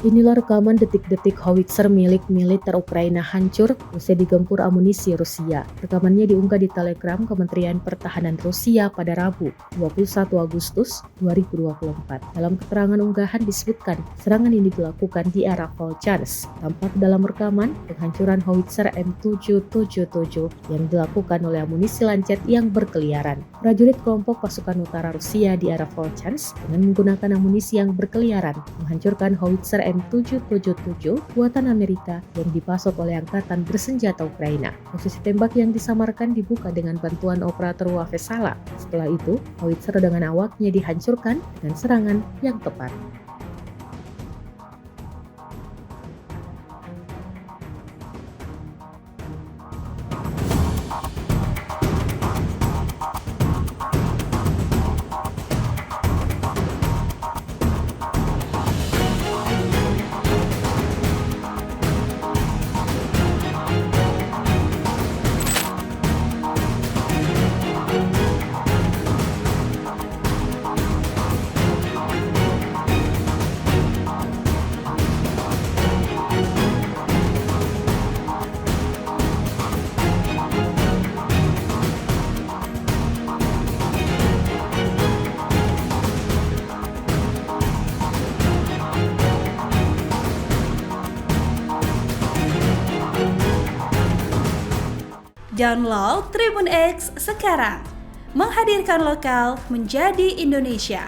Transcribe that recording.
Inilah rekaman detik-detik howitzer milik militer Ukraina hancur usai digempur amunisi Rusia. Rekamannya diunggah di Telegram Kementerian Pertahanan Rusia pada Rabu, 21 Agustus 2024. Dalam keterangan unggahan disebutkan, serangan ini dilakukan di arah Volchansk. Tampak dalam rekaman penghancuran howitzer M777 yang dilakukan oleh amunisi lancet yang berkeliaran. Prajurit kelompok pasukan utara Rusia di arah Volchansk dengan menggunakan amunisi yang berkeliaran menghancurkan howitzer M777 buatan Amerika yang dipasok oleh Angkatan Bersenjata Ukraina. Posisi tembak yang disamarkan dibuka dengan bantuan operator Wavesala. Setelah itu, howitzer dengan awaknya dihancurkan dengan serangan yang tepat. Download Tribun X sekarang, menghadirkan lokal menjadi Indonesia.